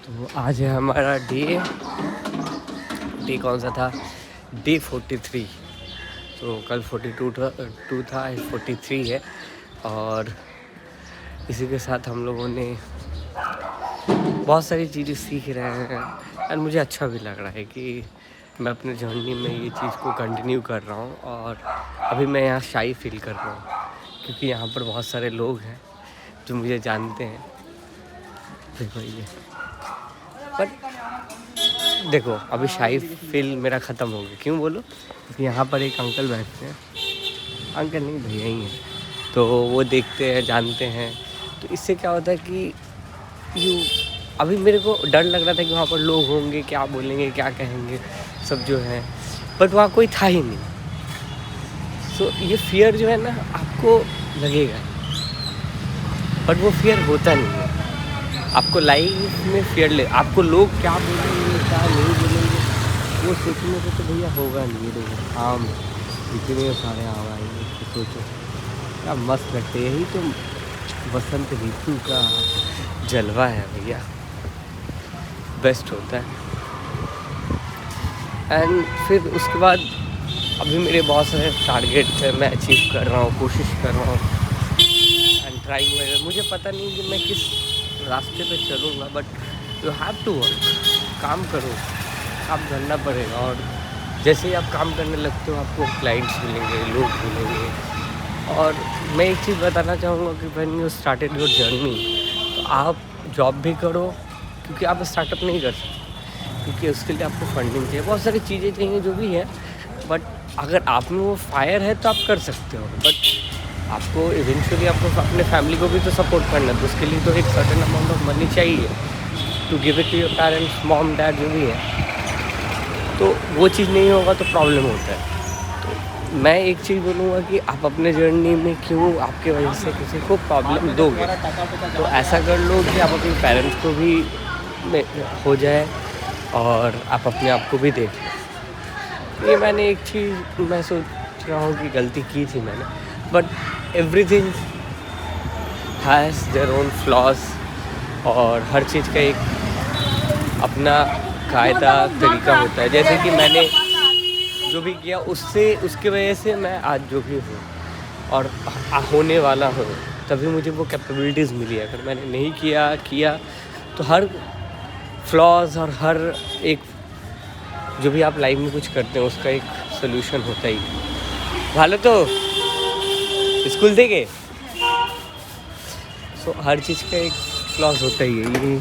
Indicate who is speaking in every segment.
Speaker 1: तो आज है हमारा डे कौन सा था? डे 43। तो कल 42 था, आज 43 है। और इसी के साथ हम लोगों ने बहुत सारी चीज़ें सीख रहे हैं और मुझे अच्छा भी लग रहा है कि मैं अपने जर्नी में ये चीज़ को कंटिन्यू कर रहा हूँ। और अभी मैं यहाँ शाई फील कर रहा हूँ क्योंकि यहाँ पर बहुत सारे लोग हैं जो मुझे जानते हैं। देखो ये, बट देखो अभी शाही फील मेरा ख़त्म हो गया। क्यों बोलो? क्योंकि यहाँ पर एक अंकल बैठते हैं, अंकल नहीं भैया ही हैं, तो वो देखते हैं, जानते हैं। तो इससे क्या होता है कि अभी मेरे को डर लग रहा था कि वहाँ पर लोग होंगे, क्या बोलेंगे, क्या कहेंगे, सब जो है, बट वहाँ कोई था ही नहीं। सो ये फियर जो है ना, आपको लगेगा, बट वो फियर होता नहीं है। आपको लाइफ में फियर आपको लोग क्या बोलेंगे, क्या नहीं बोलेंगे, वो सोचने से तो भैया होगा नहीं। देखो आम इतने सारे आम आएंगे, तो सोचो क्या मस्त लगते हैं। यही तो बसंत ऋतु का जलवा है भैया, बेस्ट होता है। एंड फिर उसके बाद अभी मेरे बहुत सारे टारगेट्स हैं, मैं अचीव कर रहा हूँ, कोशिश कर रहा हूँ एंड ट्राइंग। मुझे पता नहीं कि मैं किस रास्ते पे चलूँगा, but you have to work. काम करो, काम करना पड़ेगा। और जैसे ही आप काम करने लगते हो, आपको क्लाइंट्स मिलेंगे, लोग मिलेंगे। और मैं एक चीज़ बताना चाहूँगा कि when you started your journey, तो आप जॉब भी करो, क्योंकि आप स्टार्टअप नहीं कर सकते, क्योंकि उसके लिए आपको फंडिंग चाहिए, बहुत सारी चीज़ें चाहिए जो भी है। बट अगर आप में वो फायर है तो आप कर सकते हो। बट आपको इवेंचुअली आपको अपने फैमिली को भी तो सपोर्ट करना है, तो उसके लिए तो एक सर्टेन अमाउंट ऑफ मनी चाहिए to give it to your parents, mom dad जो भी है। तो वो चीज़ नहीं होगा तो प्रॉब्लम होता है। तो मैं एक चीज़ बोलूँगा कि आप अपने जर्नी में क्यों आपके वजह से किसी को प्रॉब्लम दोगे, तो ऐसा कर लो कि आप अपने पेरेंट्स को भी हो जाए और आप अपने आप को भी देख लो। ये मैंने एक चीज़ मैं सोच रहा हूँ कि गलती की थी मैंने, but everything has their own flaws. और हर चीज़ का एक अपना कायदा तरीका होता है। जैसे कि मैंने जो भी किया उसके वजह से मैं आज जो भी हूँ और होने वाला हूँ, तभी मुझे वो कैपेबिलिटीज़ मिली। अगर मैंने नहीं किया तो हर फ्लॉज और हर एक जो भी आप लाइफ में कुछ करते हैं उसका एक सोल्यूशन होता ही। भालो तो स्कूल देंगे, सो हर चीज़ का एक फ्लॉज होता ही है। ये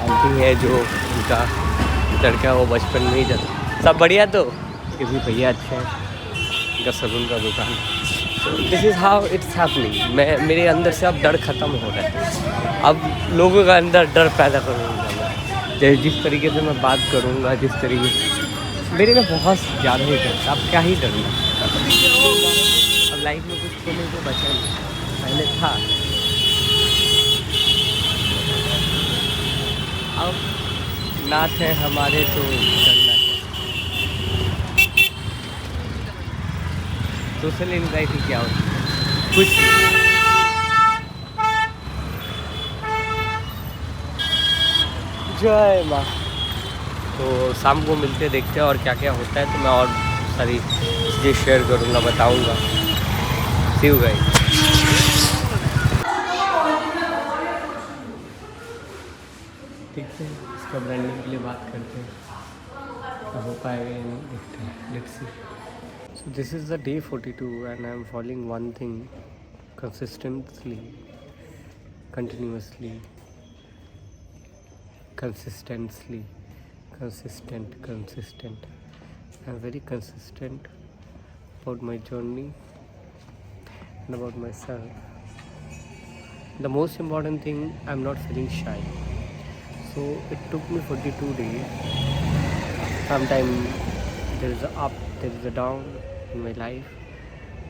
Speaker 1: आंटी है जो उनका लड़का वो बचपन में ही जाता। सब बढ़िया, तो ये भी भैया अच्छे हैं, उनका सलून का दुकान। So this is how it's happening. मेरे अंदर से अब डर ख़त्म हो रहा है। अब लोगों का अंदर डर पैदा करूँगा मैं, जिस तरीके से मैं बात करूँगा, जिस तरीके से मेरे में बहुत ज़्यादा ही डर। अब क्या ही डरना, अब लाइफ में कुछ खोने को बचा नहीं, पहले था, अब नाथ है हमारे तो डरना है। सोशल एंग्जाइटी क्या होती है? कुछ जय माँ। तो शाम को मिलते, देखते हैं और क्या क्या होता है। तो मैं और सारी चीज़ें शेयर करूँगा, बताऊँगा। सी यू गाइस। ठीक है, इसका ब्रांडिंग के लिए बात करते हैं, हो पाएगा या नहीं देखते हैं, let's see. So this is the day 42 and I am following one thing consistently, continuously, consistent. I am very consistent about my journey and about myself. The most important thing, I am not feeling shy. So it took me 42 days. Sometimes there is a up, there is a down in my life,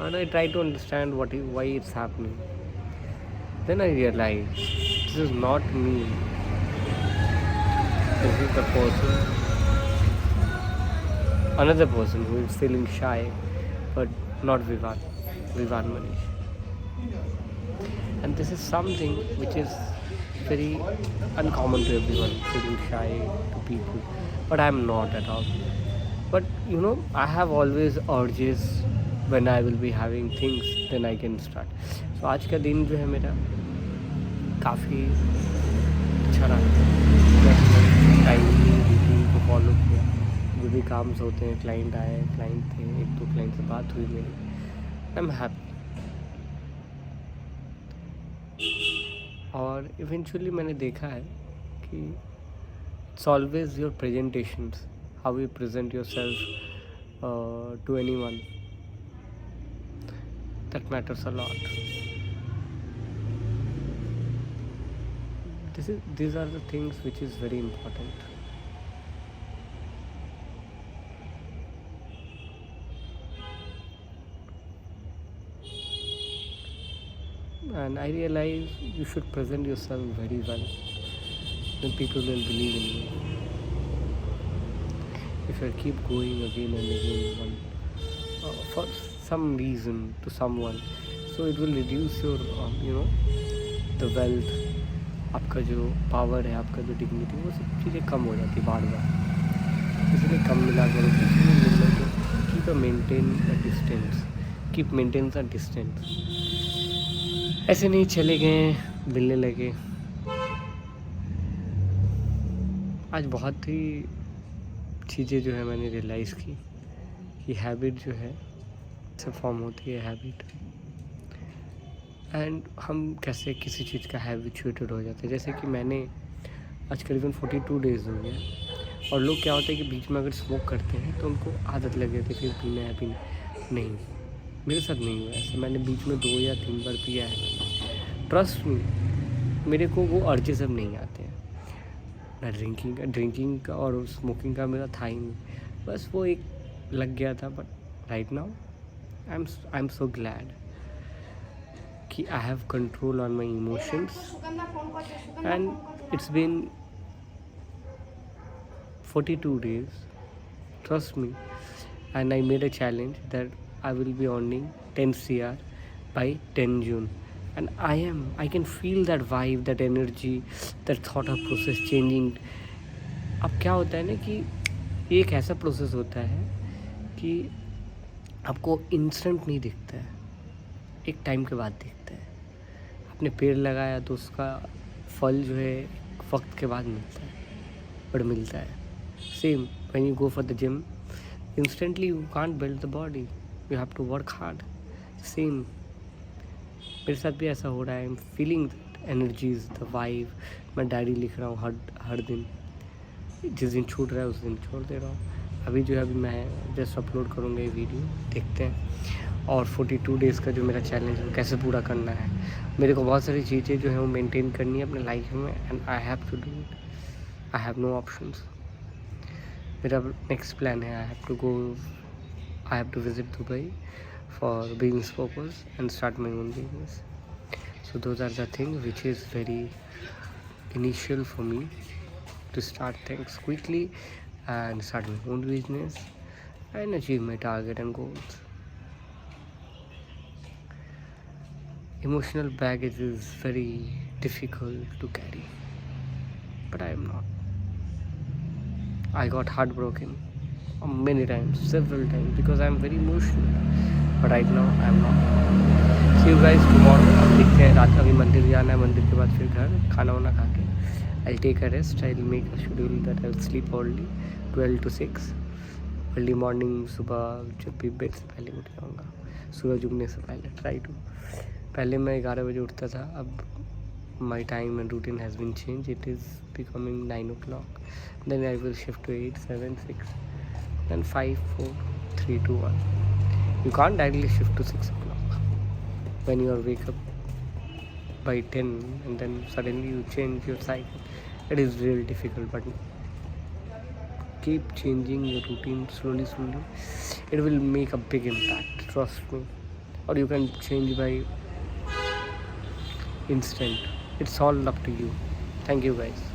Speaker 1: and I try to understand why it's happening. Then I realize this is not me. This is the person, another person who is feeling shy, but not Vivan Manish. And this is something which is very uncommon to everyone, feeling shy to people, but I'm not at all. But you know, I have always urges when I will be having things, then I can start. So आज का दिन जो है मेरा काफ़ी अच्छा रहा। Timely routine को फॉलो किया, जो भी काम होते हैं, क्लाइंट आए, क्लाइंट थे, एक दो क्लाइंट से बात हुई मेरी, आई एम हैप्पी। और इवेंचुअली मैंने देखा है कि it's always your presentations, how you present yourself to anyone, that matters a lot. These are the things which is very important. And I realize you should present yourself very well, then people will believe in you. If you keep going again and again for some reason to someone, so it will reduce your the wealth, आपका जो power है, आपका जो dignity, वो सब चीज़ें कम हो जाती बार बार। इसलिए कम मिला करो, कीप मेंटेन अ डिस्टेंस। ऐसे नहीं चले गए, मिलने लगे। आज बहुत ही चीज़ें जो है मैंने रियलाइज़ की कि हैबिट जो है से फॉर्म होती है हैबिट, एंड हम कैसे किसी चीज़ का हैबिचुएटेड हो जाते हैं। जैसे कि मैंने आज करीबन 42 डेज़ हो गया, और लोग क्या होता है कि बीच में अगर स्मोक करते हैं तो उनको आदत लग जाती है, फिर पीना है पीना नहीं। मेरे साथ नहीं हुआ ऐसा, मैंने बीच में 2 या 3 बार पिया है। ट्रस्ट मी, मेरे को वो अर्जेस अब नहीं आते हैं ना। ड्रिंकिंग का और स्मोकिंग का मेरा था ही नहीं, बस वो एक लग गया था। But right now I am so glad कि I have control on my emotions, and it's been 42 days, trust me, and I made a challenge that I will be earning 10 CR by 10 June, and I can feel that vibe, that energy, that thought of process changing. अब क्या होता है ना कि ये एक ऐसा process होता है कि आपको इंस्टेंट नहीं दिखता है, एक टाइम के बाद दिखता है। आपने पेड़ लगाया तो उसका फल जो है वक्त के बाद मिलता है, बट मिलता है। Same when you go for the gym, instantly you can't build the body, you have to work hard. Same मेरे साथ भी ऐसा हो रहा है। I am feeling that energies, the vibe. मैं डायरी लिख रहा हूँ हर दिन, जिस दिन छूट रहा है उस दिन छोड़ दे रहा हूँ। अभी जो है अभी मैं जस्ट अपलोड करूँगा ये वीडियो, देखते हैं। और 42 डेज़ का जो मेरा चैलेंज है वो कैसे पूरा करना है। मेरे को बहुत सारी चीज़ें जो है वो मेंटेन करनी है अपने लाइफ में, and I have to do it, I have no options. मेरा नेक्स्ट प्लान है, I have to visit Dubai for business purpose and start my own business. So those are the thing which is very initial for me to start things quickly and start my own business and achieve my target and goals. Emotional baggage is very difficult to carry, but I am not. I got heartbroken many times, several times, because I am very emotional, but right now I am not. See you guys tomorrow. अब देखते हैं, रात अभी मंदिर जाना है, मंदिर के बाद फिर घर खाना वाना खा के I'll take a rest. I'll make a schedule that I'll sleep early, 12 to 6. Early morning, सुबह जब भी बेड से पहले उठ जाऊँगा, सूरज उगने से पहले ट्राई टू। पहले मैं 11 बजे उठता था, अब my time and routine has been changed. It is becoming 9 o'clock. Then I will shift to 8, 7, 6, then 5, 4, 3, 2, 1. You can't directly shift to 6 o'clock when you are wake up by 10 and then suddenly you change your cycle. It is really difficult, but keep changing your routine slowly. It will make a big impact, trust me. Or you can change by instant. It's all up to you. Thank you guys.